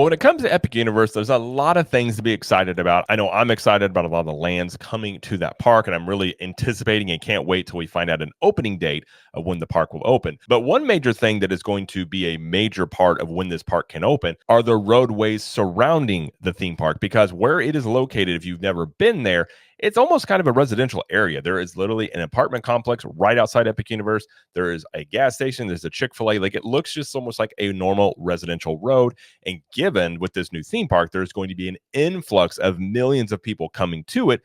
Well, when it comes to Epic Universe, there's a lot of things to be excited about. I know I'm excited about a lot of the lands coming to that park, and I'm really anticipating and can't wait till we find out an opening date of when the park will open. But one major thing that is going to be a major part of when this park can open are the roadways surrounding the theme park, because where it is located, if you've never been there, it's almost kind of a residential area. There is literally an apartment complex right outside Epic Universe. There is a gas station. There's a Chick-fil-A. Like, it looks just almost like a normal residential road. And given with this new theme park, there's going to be an influx of millions of people coming to it.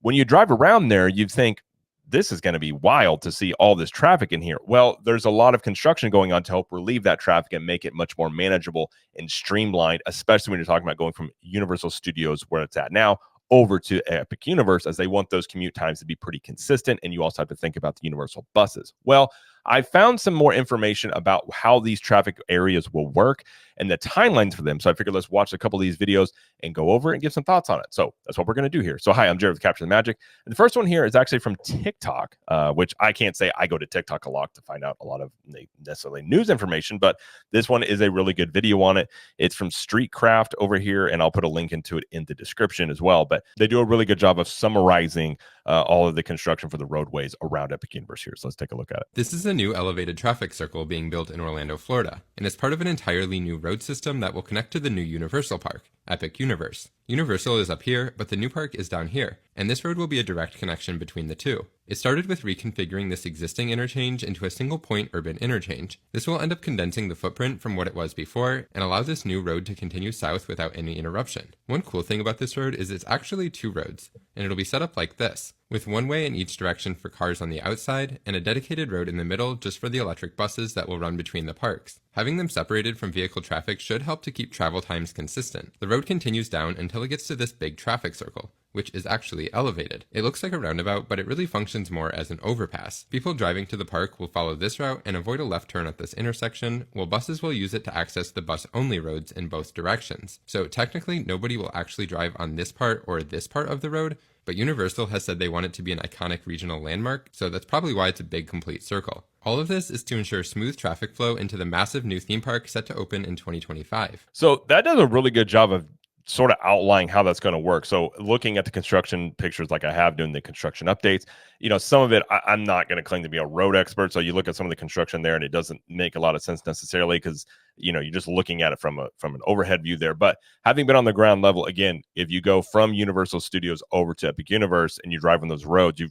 When you drive around there, you think, this is going to be wild to see all this traffic in here. Well, there's a lot of construction going on to help relieve that traffic and make it much more manageable and streamlined, especially when you're talking about going from Universal Studios, where it's at now, over to Epic Universe, as they want those commute times to be pretty consistent. And you also have to think about the Universal buses. Well, I found some more information about how these traffic areas will work and the timelines for them. So I figured let's watch a couple of these videos and go over it and give some thoughts on it. So that's what we're going to do here. So hi, I'm Jared with Capture the Magic. And the first one here is actually from TikTok, which I can't say I go to TikTok a lot to find out a lot of necessarily news information, but this one is a really good video on it. It's from Streetcraft over here, and I'll put a link into it in the description as well. But they do a really good job of summarizing all of the construction for the roadways around Epic Universe here. So let's take a look at it. This is a new elevated traffic circle being built in Orlando, Florida, and it's part of an entirely new road system that will connect to the new Universal Park, Epic Universe. Universal is up here, but the new park is down here, and this road will be a direct connection between the two. It started with reconfiguring this existing interchange into a single point urban interchange. This will end up condensing the footprint from what it was before and allow this new road to continue south without any interruption. One cool thing about this road is it's actually two roads, and it'll be set up like this, with one way in each direction for cars on the outside and a dedicated road in the middle just for the electric buses that will run between the parks. Having them separated from vehicle traffic should help to keep travel times consistent. The road continues down until it gets to this big traffic circle, which is actually elevated. It looks like a roundabout, but it really functions more as an overpass. People driving to the park will follow this route and avoid a left turn at this intersection, while buses will use it to access the bus-only roads in both directions. So technically, nobody will actually drive on this part or this part of the road, but Universal has said they want it to be an iconic regional landmark, so that's probably why it's a big complete circle. All of this is to ensure smooth traffic flow into the massive new theme park set to open in 2025. So that does a really good job of sort of outlining how that's going to work. So looking at the construction pictures like I have doing the construction updates, some of it, I'm not going to claim to be a road expert. So you look at some of the construction there and it doesn't make a lot of sense necessarily because, you're just looking at it from an overhead view there. But having been on the ground level, again, if you go from Universal Studios over to Epic Universe and you drive on those roads, you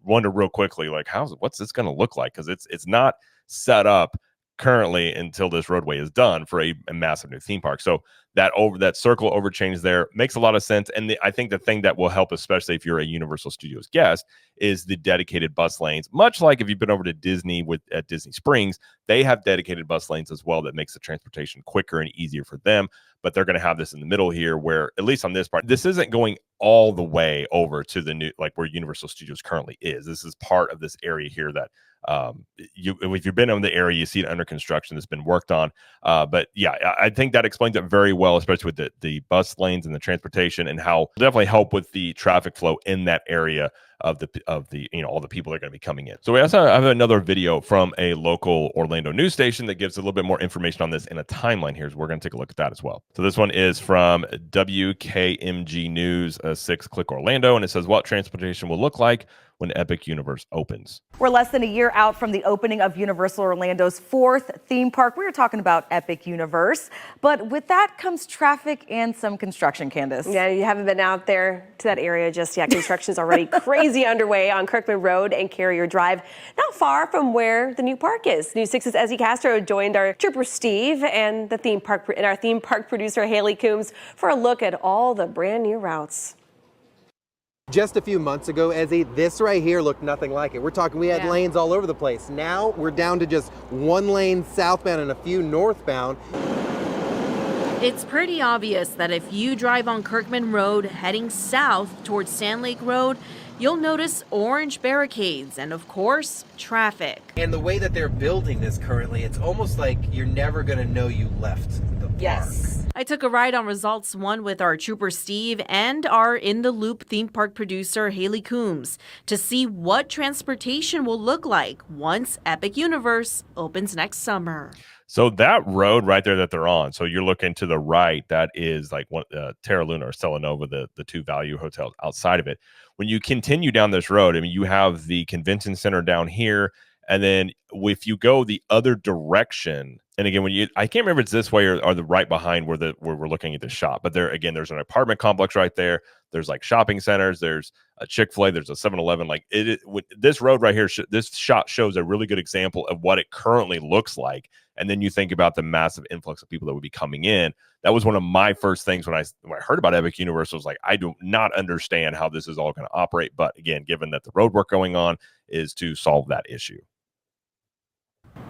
wonder real quickly, like, what's this going to look like? Because it's not set up currently until this roadway is done for a massive new theme park. So that circle overchange there makes a lot of sense. And I think the thing that will help, especially if you're a Universal Studios guest, is the dedicated bus lanes. Much like if you've been over to Disney at Disney Springs, they have dedicated bus lanes as well that makes the transportation quicker and easier for them. But they're going to have this in the middle here where, at least on this part, this isn't going all the way over to the new, like where Universal Studios currently is. This is part of this area here that if you've been in the area, you see it under construction that's been worked on. But yeah, I think that explains it very well, especially with the bus lanes and the transportation, and how definitely help with the traffic flow in that area of the all the people that are going to be coming in. So we also have another video from a local Orlando news station that gives a little bit more information on this in a timeline here. So we're going to take a look at that as well. So this one is from WKMG News 6 Click Orlando, and it says what transportation will look like when Epic Universe opens. We're less than a year out from the opening of Universal Orlando's 4th theme park. We were talking about Epic Universe, but with that comes traffic and some construction, Candace. Yeah, you haven't been out there to that area just yet. Construction's already crazy underway on Kirkman Road and Carrier Drive, not far from where the new park is. News 6's Ezzy Castro joined our trooper Steve and our theme park producer Haley Coombs for a look at all the brand new routes. Just a few months ago, Ezzy, this right here looked nothing like it. We're talking, we had lanes all over the place. Now we're down to just one lane southbound and a few northbound. It's pretty obvious that if you drive on Kirkman Road heading south towards Sand Lake Road, you'll notice orange barricades and, of course, traffic. And the way that they're building this currently, it's almost like you're never going to know you left the park. Yes. I took a ride on Results 1 with our trooper Steve and our In the Loop theme park producer Haley Coombs to see what transportation will look like once Epic Universe opens next summer. So that road right there that they're on, so you're looking to the right, that is like one Terra Luna or Stella Nova, the two value hotels outside of it. When you continue down this road, I mean, you have the convention center down here, and then if you go the other direction, and again, I can't remember if it's this way or the right behind where we're looking at the shop, but there again, there's an apartment complex right there. There's like shopping centers. There's a Chick-fil-A. There's a 7-Eleven. Like this road right here, this shot shows a really good example of what it currently looks like. And then you think about the massive influx of people that would be coming in. That was one of my first things when I heard about Epic Universe. Was like, I do not understand how this is all going to operate. But again, given that the road work going on is to solve that issue.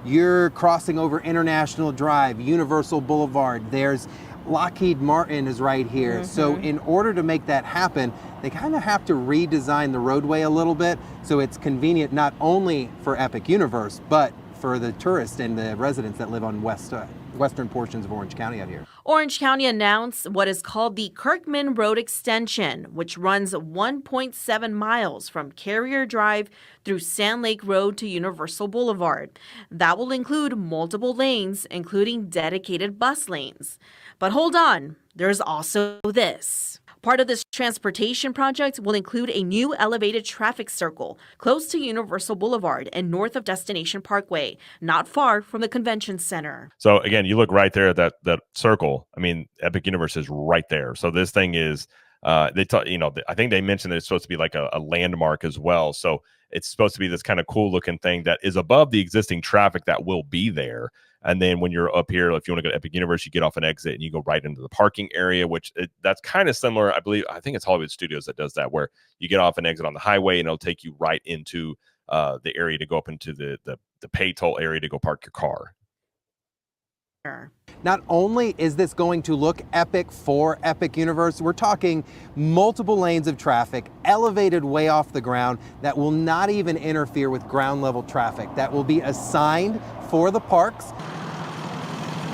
You're crossing over International Drive, Universal Boulevard. There's Lockheed Martin is right here. So in order to make that happen, they kind of have to redesign the roadway a little bit so it's convenient not only for Epic Universe, but for the tourists and the residents that live on western portions of Orange County out here. Orange County announced what is called the Kirkman Road Extension, which runs 1.7 miles from Carrier Drive through Sand Lake Road to Universal Boulevard. That will include multiple lanes, including dedicated bus lanes. But hold on, there's also this. Part of this transportation project will include a new elevated traffic circle close to Universal Boulevard and north of Destination Parkway, not far from the convention center. So again, you look right there at that circle. I mean, Epic Universe is right there. So this thing is, I think they mentioned that it's supposed to be like a landmark as well. So it's supposed to be this kind of cool looking thing that is above the existing traffic that will be there. And then when you're up here, if you want to go to Epic Universe, you get off an exit and you go right into the parking area, that's kind of similar. I think it's Hollywood Studios that does that, where you get off an exit on the highway and it'll take you right into the area to go up into the pay toll area to go park your car. Not only is this going to look epic for Epic Universe, we're talking multiple lanes of traffic, elevated way off the ground that will not even interfere with ground level traffic, that will be assigned for the parks.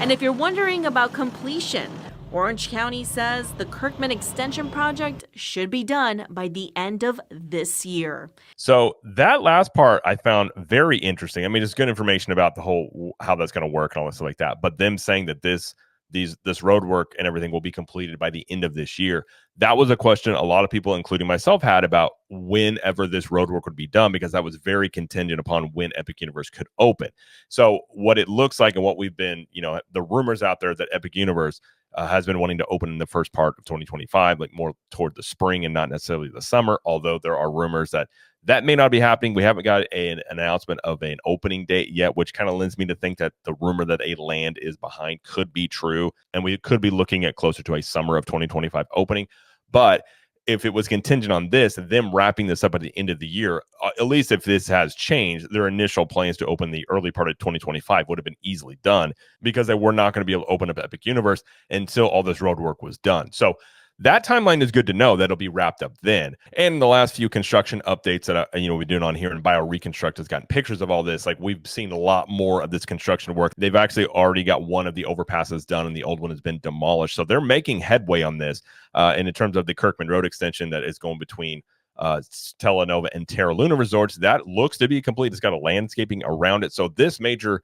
And if you're wondering about completion, Orange County says the Kirkman Extension project should be done by the end of this year. So that last part I found very interesting. I mean, it's good information about the whole how that's going to work and all this stuff like that. But them saying that this road work and everything will be completed by the end of this year. That was a question a lot of people, including myself, had about whenever this road work would be done, because that was very contingent upon when Epic Universe could open. So what it looks like and what we've been, the rumors out there that Epic Universe has been wanting to open in the first part of 2025, like more toward the spring and not necessarily the summer, although there are rumors that may not be happening. We haven't got an announcement of an opening date yet, which kind of lends me to think that the rumor that a land is behind could be true, and we could be looking at closer to a summer of 2025 opening. But if it was contingent on them wrapping this up at the end of the year, at least if this has changed, their initial plans to open the early part of 2025 would have been easily done, because they were not going to be able to open up Epic Universe until all this road work was done. So that timeline is good to know that it'll be wrapped up then. And the last few construction updates that we're doing on here, and Bio Reconstruct has gotten pictures of all this. Like, we've seen a lot more of this construction work. They've actually already got one of the overpasses done, and the old one has been demolished. So they're making headway on this. And in terms of the Kirkman Road extension that is going between Stella Nova and Terra Luna resorts, that looks to be complete. It's got a landscaping around it. So this major,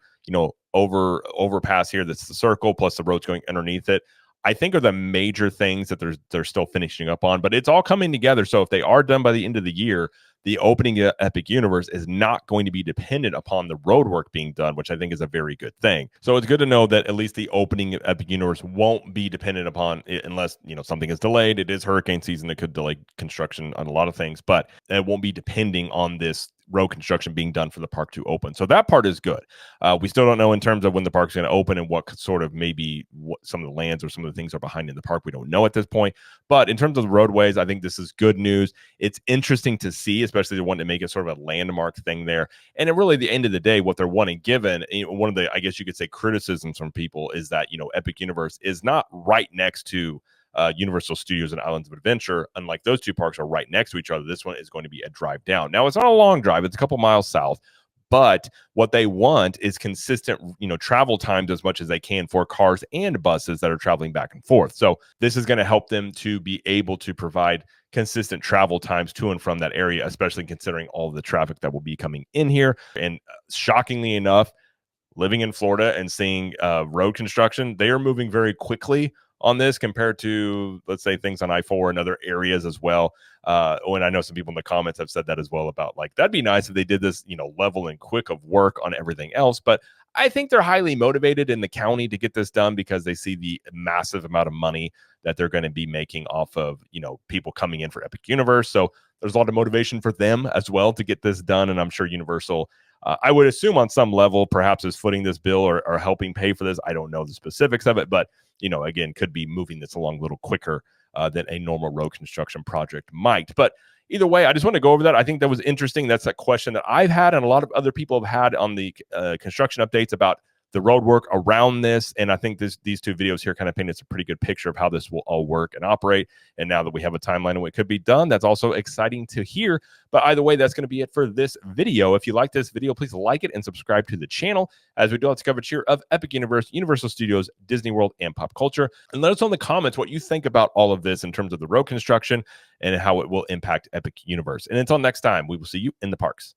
overpass here, that's the circle plus the roads going underneath it, I think are the major things that they're still finishing up on, but it's all coming together. So if they are done by the end of the year, the opening of Epic Universe is not going to be dependent upon the road work being done, which I think is a very good thing. So it's good to know that at least the opening of Epic Universe won't be dependent upon it, unless something is delayed. It is hurricane season that could delay construction on a lot of things, but it won't be depending on this road construction being done for the park to open. So that part is good. We still don't know in terms of when the park's going to open and what sort of maybe what some of the lands or some of the things are behind in the park. We don't know at this point. But in terms of the roadways, I think this is good news. It's interesting to see, especially they want to make it sort of a landmark thing there. And at really the end of the day, what they're wanting, given one of the, I guess you could say, criticisms from people is that, Epic Universe is not right next to Universal Studios and Islands of Adventure. Unlike those two parks are right next to each other, this one is going to be a drive down. Now, it's not a long drive. It's a couple miles south, but what they want is consistent, travel times as much as they can for cars and buses that are traveling back and forth. So this is going to help them to be able to provide consistent travel times to and from that area, especially considering all of the traffic that will be coming in here. And shockingly enough, living in Florida and seeing road construction, they are moving very quickly on this compared to, let's say, things on I-4 and other areas as well. And I know some people in the comments have said that as well about, like, that'd be nice if they did this, level and quick of work on everything else. But I think they're highly motivated in the county to get this done because they see the massive amount of money that they're going to be making off of, people coming in for Epic Universe. So there's a lot of motivation for them as well to get this done. And I'm sure Universal, I would assume on some level, perhaps is footing this bill or helping pay for this. I don't know the specifics of it, but, again, could be moving this along a little quicker than a normal road construction project might. But either way, I just want to go over that. I think that was interesting. That's a question that I've had and a lot of other people have had on the construction updates about the road work around this. And I think these two videos here kind of paint us a pretty good picture of how this will all work and operate. And now that we have a timeline of what could be done, that's also exciting to hear. But either way, that's going to be it for this video. If you like this video, please like it and subscribe to the channel as we do lots of coverage here of Epic Universe, Universal Studios, Disney World, and pop culture. And let us know in the comments what you think about all of this in terms of the road construction and how it will impact Epic Universe. And until next time, we will see you in the parks.